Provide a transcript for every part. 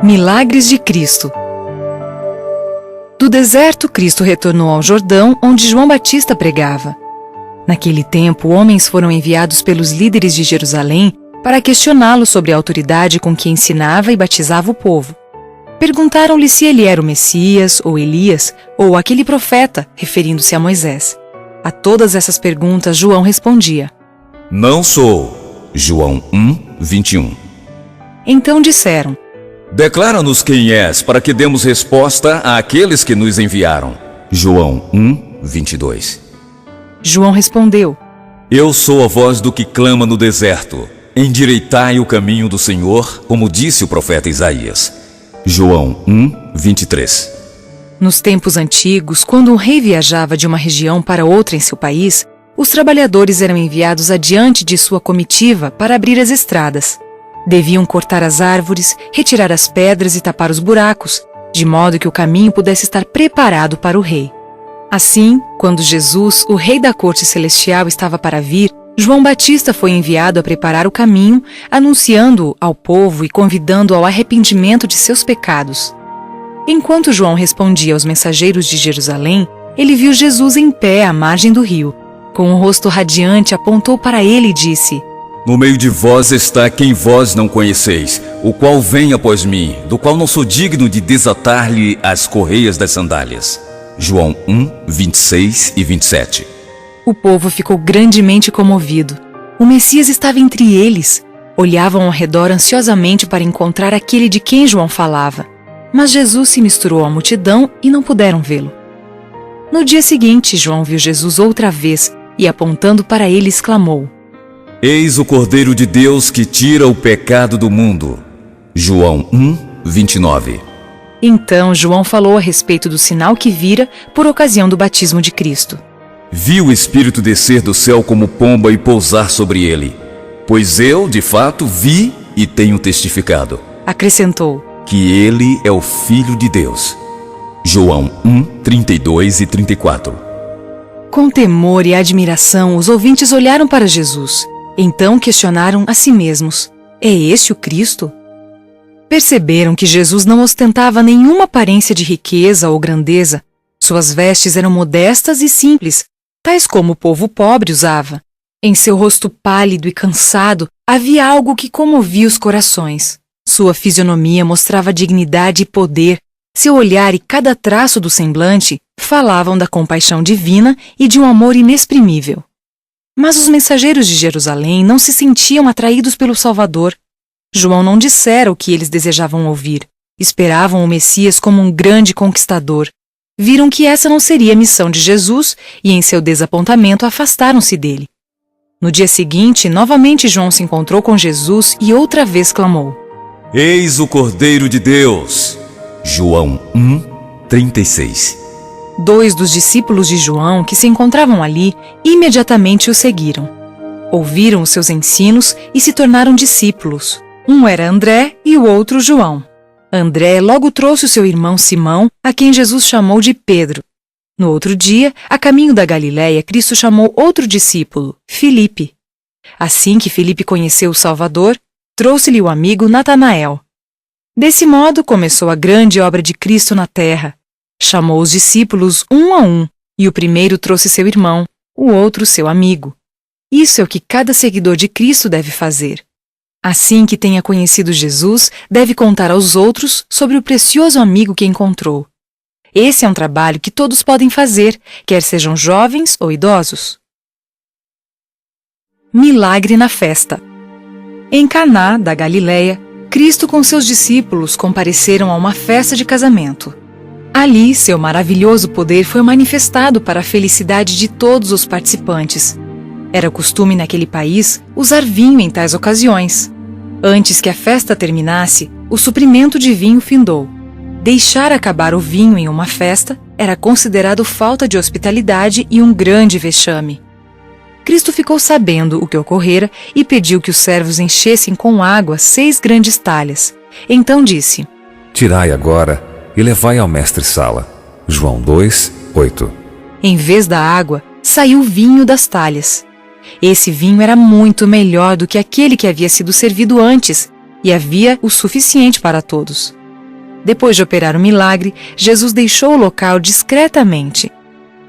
Milagres de Cristo. Do deserto, Cristo retornou ao Jordão, onde João Batista pregava. Naquele tempo, homens foram enviados pelos líderes de Jerusalém para questioná-lo sobre a autoridade com que ensinava e batizava o povo. Perguntaram-lhe se ele era o Messias, ou Elias, ou aquele profeta, referindo-se a Moisés. A todas essas perguntas, João respondia: Não sou. João 1:21. Então disseram: Declara-nos quem és, para que demos resposta àqueles que nos enviaram. João 1:22. João respondeu: Eu sou a voz do que clama no deserto. Endireitai o caminho do Senhor, como disse o profeta Isaías. João 1:23. Nos tempos antigos, quando um rei viajava de uma região para outra em seu país, os trabalhadores eram enviados adiante de sua comitiva para abrir as estradas. Deviam cortar as árvores, retirar as pedras e tapar os buracos, de modo que o caminho pudesse estar preparado para o rei. Assim, quando Jesus, o rei da corte celestial, estava para vir, João Batista foi enviado a preparar o caminho, anunciando-o ao povo e convidando-o ao arrependimento de seus pecados. Enquanto João respondia aos mensageiros de Jerusalém, ele viu Jesus em pé à margem do rio. Com o rosto radiante, apontou para ele e disse: No meio de vós está quem vós não conheceis, o qual vem após mim, do qual não sou digno de desatar-lhe as correias das sandálias. João 1:26 e 27. O povo ficou grandemente comovido. O Messias estava entre eles. Olhavam ao redor ansiosamente para encontrar aquele de quem João falava. Mas Jesus se misturou à multidão e não puderam vê-lo. No dia seguinte, João viu Jesus outra vez e, apontando para ele, exclamou: Eis o Cordeiro de Deus que tira o pecado do mundo. João 1:29. Então João falou a respeito do sinal que vira por ocasião do batismo de Cristo. Vi o Espírito descer do céu como pomba e pousar sobre ele. Pois eu, de fato, vi e tenho testificado. Acrescentou: Que ele é o Filho de Deus. João 1:32 e 34. Com temor e admiração, os ouvintes olharam para Jesus. Então questionaram a si mesmos: É este o Cristo? Perceberam que Jesus não ostentava nenhuma aparência de riqueza ou grandeza. Suas vestes eram modestas e simples, tais como o povo pobre usava. Em seu rosto pálido e cansado havia algo que comovia os corações. Sua fisionomia mostrava dignidade e poder. Seu olhar e cada traço do semblante falavam da compaixão divina e de um amor inexprimível. Mas os mensageiros de Jerusalém não se sentiam atraídos pelo Salvador. João não dissera o que eles desejavam ouvir. Esperavam o Messias como um grande conquistador. Viram que essa não seria a missão de Jesus e, em seu desapontamento, afastaram-se dele. No dia seguinte, novamente João se encontrou com Jesus e outra vez clamou: Eis o Cordeiro de Deus. João 1:36. 2 dos discípulos de João, que se encontravam ali, imediatamente o seguiram. Ouviram os seus ensinos e se tornaram discípulos. Um era André e o outro João. André logo trouxe o seu irmão Simão, a quem Jesus chamou de Pedro. No outro dia, a caminho da Galiléia, Cristo chamou outro discípulo, Filipe. Assim que Filipe conheceu o Salvador, trouxe-lhe o amigo Natanael. Desse modo começou a grande obra de Cristo na terra. Chamou os discípulos um a um, e o primeiro trouxe seu irmão, o outro seu amigo. Isso é o que cada seguidor de Cristo deve fazer. Assim que tenha conhecido Jesus, deve contar aos outros sobre o precioso amigo que encontrou. Esse é um trabalho que todos podem fazer, quer sejam jovens ou idosos. Milagre na festa. Em Caná, da Galiléia, Cristo com seus discípulos compareceram a uma festa de casamento. Ali, seu maravilhoso poder foi manifestado para a felicidade de todos os participantes. Era costume naquele país usar vinho em tais ocasiões. Antes que a festa terminasse, o suprimento de vinho findou. Deixar acabar o vinho em uma festa era considerado falta de hospitalidade e um grande vexame. Cristo ficou sabendo o que ocorrera e pediu que os servos enchessem com água 6 grandes talhas. Então disse: Tirai agora e levai ao mestre-sala. João 2:8. Em vez da água, saiu vinho das talhas. Esse vinho era muito melhor do que aquele que havia sido servido antes, e havia o suficiente para todos. Depois de operar o milagre, Jesus deixou o local discretamente.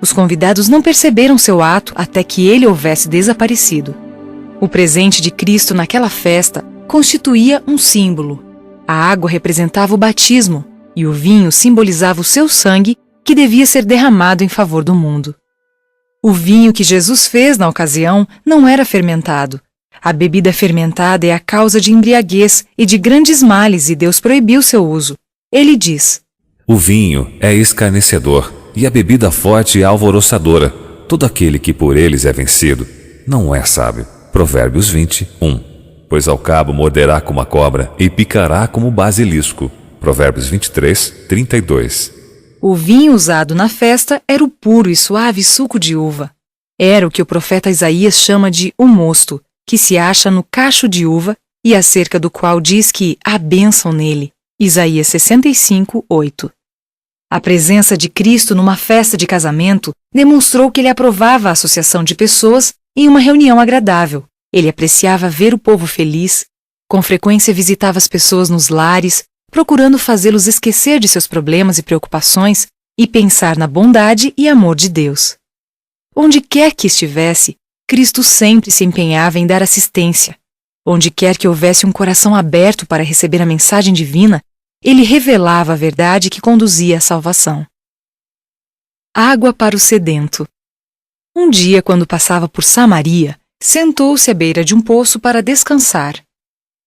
Os convidados não perceberam seu ato até que ele houvesse desaparecido. O presente de Cristo naquela festa constituía um símbolo. A água representava o batismo e o vinho simbolizava o seu sangue que devia ser derramado em favor do mundo. O vinho que Jesus fez na ocasião não era fermentado. A bebida fermentada é a causa de embriaguez e de grandes males e Deus proibiu seu uso. Ele diz: O vinho é escarnecedor e a bebida forte é alvoroçadora. Todo aquele que por eles é vencido não é sábio. Provérbios 20:1. Pois ao cabo morderá como a cobra e picará como o basilisco. Provérbios 23:32. O vinho usado na festa era o puro e suave suco de uva. Era o que o profeta Isaías chama de o mosto, que se acha no cacho de uva e acerca do qual diz que há bênção nele. Isaías 65:8. A presença de Cristo numa festa de casamento demonstrou que ele aprovava a associação de pessoas em uma reunião agradável. Ele apreciava ver o povo feliz, com frequência visitava as pessoas nos lares, procurando fazê-los esquecer de seus problemas e preocupações e pensar na bondade e amor de Deus. Onde quer que estivesse, Cristo sempre se empenhava em dar assistência. Onde quer que houvesse um coração aberto para receber a mensagem divina, ele revelava a verdade que conduzia à salvação. Água para o sedento. Um dia, quando passava por Samaria, sentou-se à beira de um poço para descansar.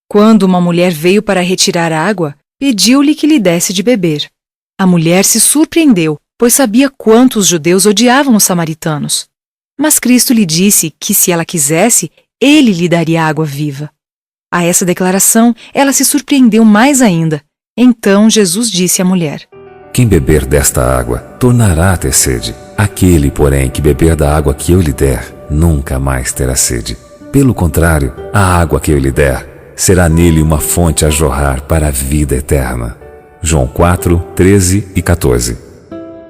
Quando uma mulher veio para retirar água, pediu-lhe que lhe desse de beber. A mulher se surpreendeu, pois sabia quanto os judeus odiavam os samaritanos. Mas Cristo lhe disse que, se ela quisesse, ele lhe daria água viva. A essa declaração, ela se surpreendeu mais ainda. Então Jesus disse à mulher: Quem beber desta água tornará a ter sede. Aquele, porém, que beber da água que eu lhe der, nunca mais terá sede. Pelo contrário, a água que eu lhe der será nele uma fonte a jorrar para a vida eterna. João 4:13 e 14.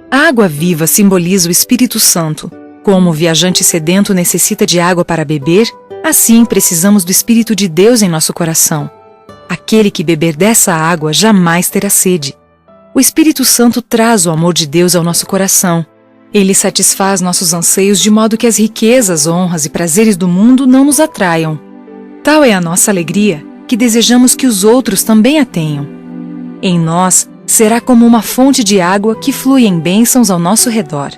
A água viva simboliza o Espírito Santo. Como o viajante sedento necessita de água para beber, assim precisamos do Espírito de Deus em nosso coração. Aquele que beber dessa água jamais terá sede. O Espírito Santo traz o amor de Deus ao nosso coração. Ele satisfaz nossos anseios de modo que as riquezas, honras e prazeres do mundo não nos atraiam. Tal é a nossa alegria, que desejamos que os outros também a tenham. Em nós, será como uma fonte de água que flui em bênçãos ao nosso redor.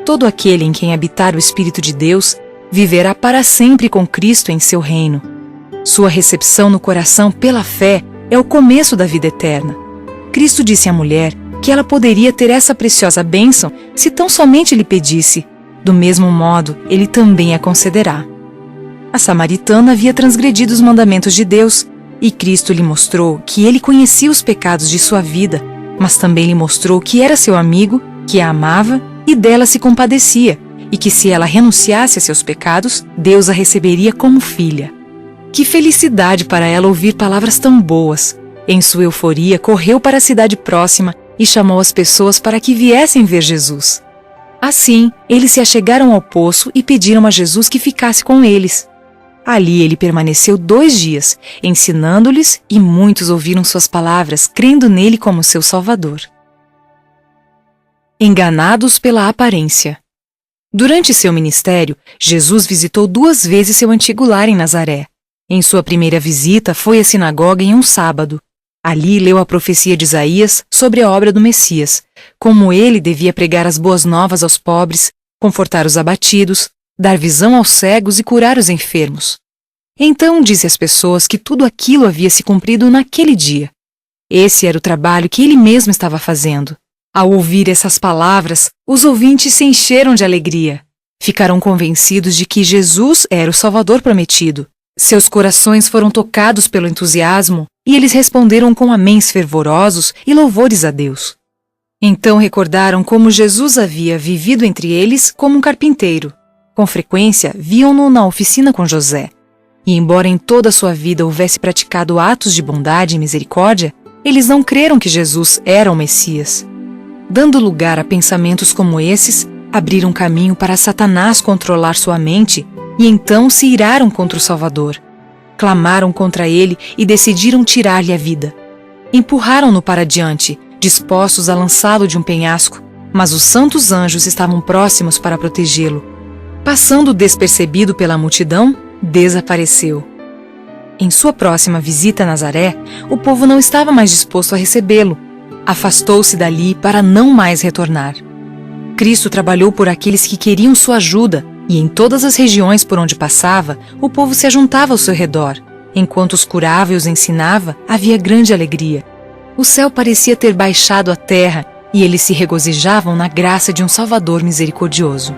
Todo aquele em quem habitar o Espírito de Deus viverá para sempre com Cristo em seu reino. Sua recepção no coração pela fé é o começo da vida eterna. Cristo disse à mulher que ela poderia ter essa preciosa bênção se tão somente lhe pedisse. Do mesmo modo, ele também a concederá. A samaritana havia transgredido os mandamentos de Deus, e Cristo lhe mostrou que ele conhecia os pecados de sua vida, mas também lhe mostrou que era seu amigo, que a amava e dela se compadecia, e que se ela renunciasse a seus pecados, Deus a receberia como filha. Que felicidade para ela ouvir palavras tão boas! Em sua euforia, correu para a cidade próxima e chamou as pessoas para que viessem ver Jesus. Assim, eles se achegaram ao poço e pediram a Jesus que ficasse com eles. Ali ele permaneceu 2 dias, ensinando-lhes, e muitos ouviram suas palavras, crendo nele como seu Salvador. Enganados pela aparência. Durante seu ministério, Jesus visitou 2 vezes seu antigo lar em Nazaré. Em sua primeira visita, foi à sinagoga em um sábado. Ali leu a profecia de Isaías sobre a obra do Messias, como ele devia pregar as boas novas aos pobres, confortar os abatidos, dar visão aos cegos e curar os enfermos. Então disse às pessoas que tudo aquilo havia se cumprido naquele dia. Esse era o trabalho que ele mesmo estava fazendo. Ao ouvir essas palavras, os ouvintes se encheram de alegria. Ficaram convencidos de que Jesus era o Salvador prometido. Seus corações foram tocados pelo entusiasmo e eles responderam com améns fervorosos e louvores a Deus. Então recordaram como Jesus havia vivido entre eles como um carpinteiro. Com frequência, viam-no na oficina com José. E embora em toda a sua vida houvesse praticado atos de bondade e misericórdia, eles não creram que Jesus era o Messias. Dando lugar a pensamentos como esses, abriram caminho para Satanás controlar sua mente e então se iraram contra o Salvador. Clamaram contra ele e decidiram tirar-lhe a vida. Empurraram-no para diante, dispostos a lançá-lo de um penhasco, mas os santos anjos estavam próximos para protegê-lo. Passando despercebido pela multidão, desapareceu. Em sua próxima visita a Nazaré, o povo não estava mais disposto a recebê-lo. Afastou-se dali para não mais retornar. Cristo trabalhou por aqueles que queriam sua ajuda, e em todas as regiões por onde passava, o povo se ajuntava ao seu redor. Enquanto os curava e os ensinava, havia grande alegria. O céu parecia ter baixado à terra, e eles se regozijavam na graça de um Salvador misericordioso.